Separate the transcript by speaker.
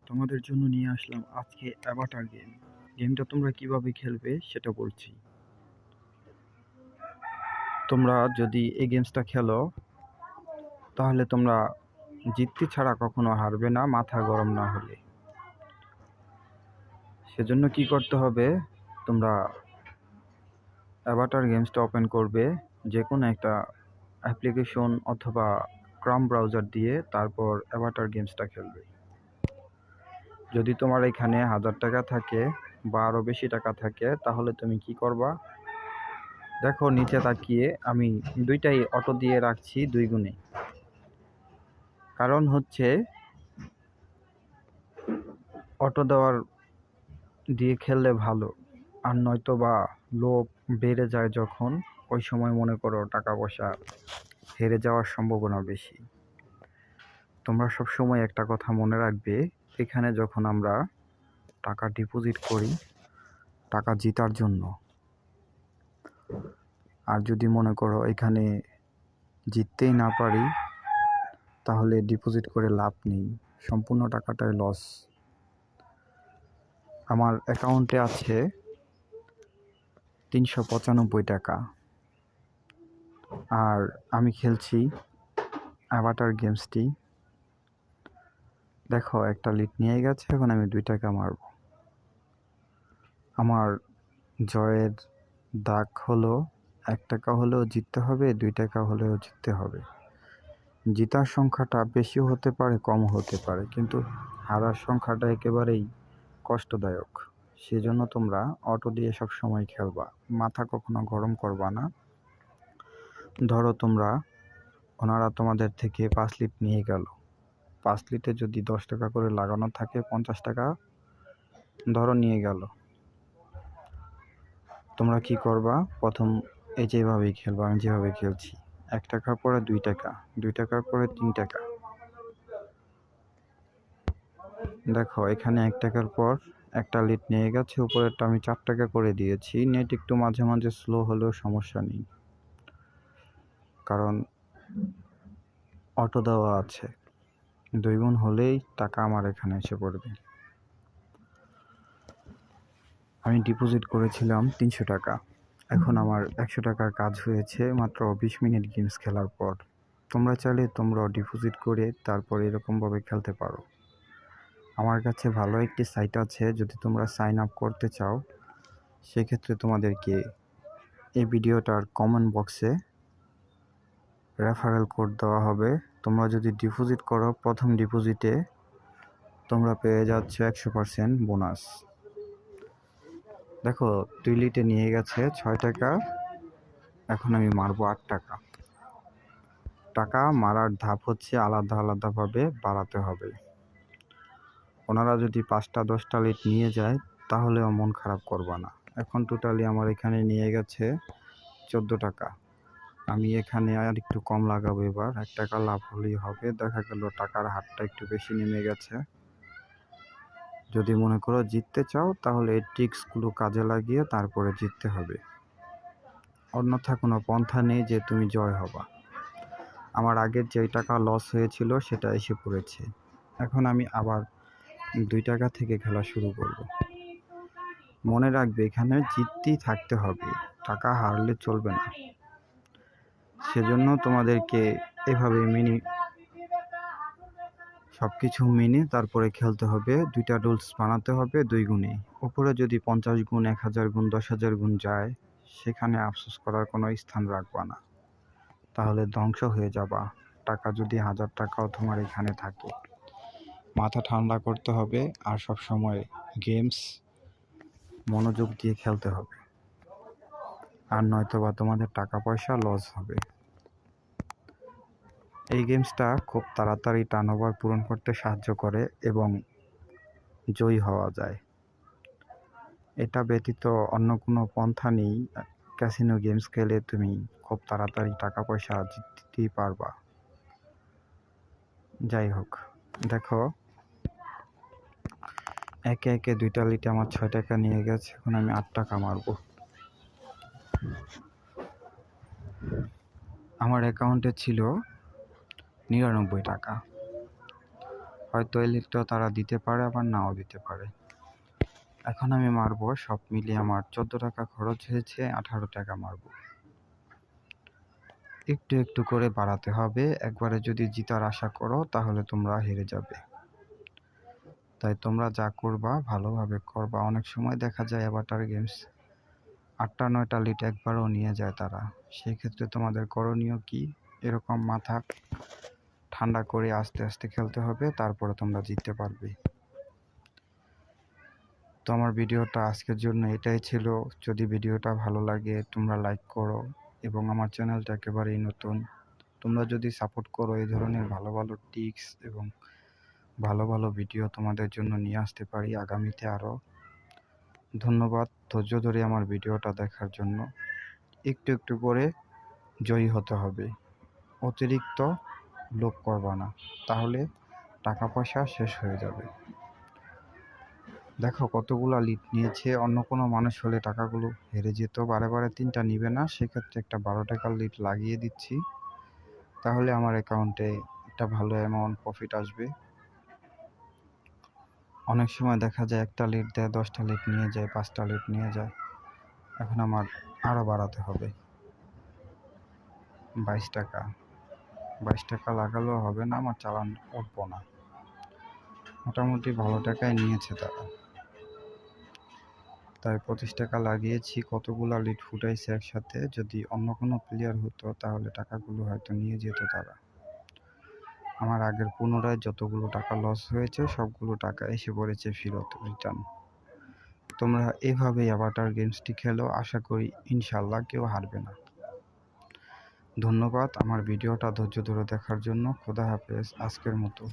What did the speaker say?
Speaker 1: তোমাদের জন্য নিয়ে আসলাম আজকে অ্যাভাটার গেম। গেমটা তোমরা কিভাবে খেলবে সেটা বলছি। তোমরা যদি এই গেমসটা খেলো তাহলে তোমরা জিততে ছাড়া কখনো হারবে না, মাথা গরম না হলে। সেজন্য কি করতে হবে, তোমরা অ্যাভাটার গেমসটা ওপেন করবে, যে কোনো একটা অ্যাপ্লিকেশন অথবা ক্রম ব্রাউজার দিয়ে, তারপর অ্যাভাটার গেমসটা খেলবে। যদি তোমার এখানে 1000 টাকা থাকে বা আরও বেশি টাকা থাকে তাহলে তুমি কি করবা, দেখো নিচে তাকিয়ে আমি দুইটাই অটো দিয়ে রাখছি 2 গুণে। কারণ হচ্ছে অটো দেওয়ার দিয়ে খেললে ভালো, আর নয়তো বা লোভ বেড়ে যায় যখন, ওই সময় মনে করো টাকা পয়সা হেরে যাওয়ার সম্ভাবনা বেশি। তোমরা সব সময় একটা কথা মনে রাখবে, এখানে যখন আমরা টাকা ডিপোজিট করি টাকা জেতার জন্য, আর যদি মনে করো এখানে জিততেই না পারি তাহলে ডিপোজিট করে লাভ নেই, সম্পূর্ণ টাকাটাই লস। আমার অ্যাকাউন্টে আছে 395 টাকা, আর আমি খেলছি অ্যাভাটার গেমসটি। দেখো একটা লিড নিয়ে গেছে, এখন আমি 2 টাকা মারব। আমার জয়ের দাগ হলো 1 টাকা হলেও জিততে হবে, 2 টাকা হলেও জিততে হবে। জেতার সংখ্যাটা বেশিও হতে পারে, কমও হতে পারে, কিন্তু হারার সংখ্যাটা একেবারেই কষ্টদায়ক। সেজন্য তোমরা অটো দিয়ে সব সময় খেলবা, মাথা কখনো গরম করবা না। ধরো ওনারা তোমাদের থেকে 5 লিট নিয়ে গেল, 5 লিটে যদি 10 টাকা করে লাগানো থাকে, 50 টাকা ধরো নিয়ে গেল। তোমরা কি করবা, প্রথম যেভাবেই খেলবা, আমি যেভাবে খেলছি। 1 টাকার পরে 2 টাকা, 2 টাকার পরে 3 টাকা। দেখো এখানে 1 টাকার পর একটা লিড নিয়ে গেছে, উপরেরটা আমি 4 টাকা করে দিয়েছি। নেট একটু মাঝে মাঝে স্লো হলেও সমস্যা নেই, কারণ অটো দেওয়া আছে। 2 গুণ হলেই টাকা আমার এখানে এসে পড়বে। আমি ডিপোজিট করেছিলাম 300 টাকা, এখন আমার 100 টাকার কাজ হয়েছে মাত্র 20 মিনিট গেমস খেলার পর। তোমরা চাইলে তোমরাও ডিপোজিট করে তারপর এরকমভাবে খেলতে পারো। আমার কাছে ভালো একটি সাইট আছে, যদি তোমরা সাইন আপ করতে চাও সেক্ষেত্রে তোমাদেরকে এই ভিডিওটার কমেন্ট বক্সে রেফারেল কোড দেওয়া হবে। তোমরা যদি ডিপোজিট করো, প্রথম ডিপোজিটে তোমরা পেয়ে যাচ্ছ 100% বোনাস। দেখো 2 লিটে নিয়ে গেছে 6 টাকা, এখন আমি মারবো 8 টাকা। টাকা মারার ধাপ হচ্ছে আলাদা আলাদাভাবে বাড়াতে হবে। ওনারা যদি 5টা 10টা লিট নিয়ে যায় তাহলেও মন খারাপ করবা না। এখন টোটালি আমার এখানে নিয়ে গেছে 14 টাকা। আমি এখানে আর একটু কম লাগাবো, এবার 1 টাকা লাভ হলেই হবে। দেখা গেল টাকার হারটা একটু বেশি নেমে গেছে। যদি মনে করো জিততে চাও তাহলে এই ট্রিক্সগুলো কাজে লাগিয়ে তারপরে জিততে হবে, অন্যথা কোনো পন্থা নেই যে তুমি জয় হবা। আমার আগের যে টাকা লস হয়েছিল সেটা এসে পড়েছে, এখন আমি আবার 2 টাকা থেকে খেলা শুরু করব। মনে রাখবে এখানে জিততেই থাকতে হবে, টাকা হারলে চলবে না। সেজন্য তোমাদেরকে এভাবে সবকিছু মেনে তারপরে খেলতে হবে। 2টা রুলস বানাতে হবে 2 গুণে। উপরে যদি 50 গুণ, 1000 গুণ, 10,000 গুণ যায়, সেখানে আফসোস করার কোনো স্থান রাখবা না, তাহলে ধ্বংস হয়ে যাবা। টাকা যদি 1000 টাকাও তোমার এখানে থাকে, মাথা ঠান্ডা করতে হবে আর সব সময় গেমস মনোযোগ দিয়ে খেলতে হবে, আর নয়তো বা তোমাদের টাকা পয়সা লস হবে। এই গেমসটা খুব তাড়াতাড়ি টার্নওভার পূরণ করতে সাহায্য করে এবং জয়ী হওয়া যায়। এটা ব্যতীত অন্য কোনো পন্থা নেই। ক্যাসিনো গেমস খেলে তুমি খুব তাড়াতাড়ি টাকা পয়সা জিততেই পারবা। যাই হোক, দেখো একে একে 2টা লিটে আমার 6 টাকা নিয়ে গেছে, এখন আমি 8 টাকা মারবো। আমার অ্যাকাউন্টে ছিল 99 টাকা, হয়তো এই লিডটাও তারা দিতে পারে, আবার নাও দিতে পারে। এখন আমি মারবো, সব মিলিয়ে আমার 14 টাকা খরচ হয়েছে, 18 টাকা মারবো। একটু একটু করে বাড়াতে হবে। একবারে যদি জিতার আশা করো তাহলে তোমরা হেরে যাবে। তাই তোমরা যা করবা ভালোভাবে করবা। অনেক সময় দেখা যায় অ্যাভাটার গেমস 8টা-9টা লিড একবারও নিয়ে যায় তারা। সেই ক্ষেত্রে তোমাদের করণীয় কি? এরকম মাথা ঠান্ডা করে আস্তে আস্তে খেলতে হবে, তারপরে তোমরা জিততে পারবে। তো আমার ভিডিওটা আজকের জন্য এটাই ছিল। যদি ভিডিওটা ভালো লাগে তোমরা লাইক করো, এবং আমার চ্যানেলটা একেবারেই নতুন। তোমরা যদি সাপোর্ট করো এই ধরনের ভালো ভালো টিপস এবং ভালো ভালো ভিডিও তোমাদের জন্য নিয়ে আসতে পারি আগামীতে আরও। ধন্যবাদ ধৈর্য ধরে আমার ভিডিওটা দেখার জন্য। একটু একটু করে জয়ী হতে হবে, অতিরিক্ত লোভ করবা না, তাহলে টাকা পয়সা শেষ হয়ে যাবে। দেখো কতগুলা লিড নিয়েছে। অন্য কোনো মানুষ হলে টাকাগুলো হেরে যেত। বারে বারে 3টা নিবে না, সেক্ষেত্রে একটা 12 টাকার লিড লাগিয়ে দিচ্ছি, তাহলে আমার অ্যাকাউন্টে একটা ভালো অ্যামাউন্ট প্রফিট আসবে। অনেক সময় দেখা যায় একটা লিড দেয়, 10টা লিড নিয়ে যায়, 5টা লিড নিয়ে যায়। এখন আমার আরও বাড়াতে হবে। 22 টাকা 22 টাকা লাগালেও হবে না, আমার চালান উঠবো না। মোটামুটি ভালো টাকাই নিয়েছে তারা। তাই 25 টাকা লাগিয়েছি। কতগুলা লিড ফুটাইছে একসাথে। যদি অন্য কোনো প্লেয়ার হতো তাহলে টাকাগুলো হয়তো নিয়ে যেত তারা। আমার আগের পুনরায় যতগুলো টাকা লস হয়েছে সবগুলো টাকা এসে পড়েছে ফেরত, রিটার্ন। তোমরা এভাবেই অ্যাভাটার গেমসটি খেলো, আশা করি ইনশাল্লাহ কেউ হারবে না। ধন্যবাদ আমার ভিডিওটা ধৈর্য ধরে দেখার জন্য। খোদা হাফেজ আজকের মতো।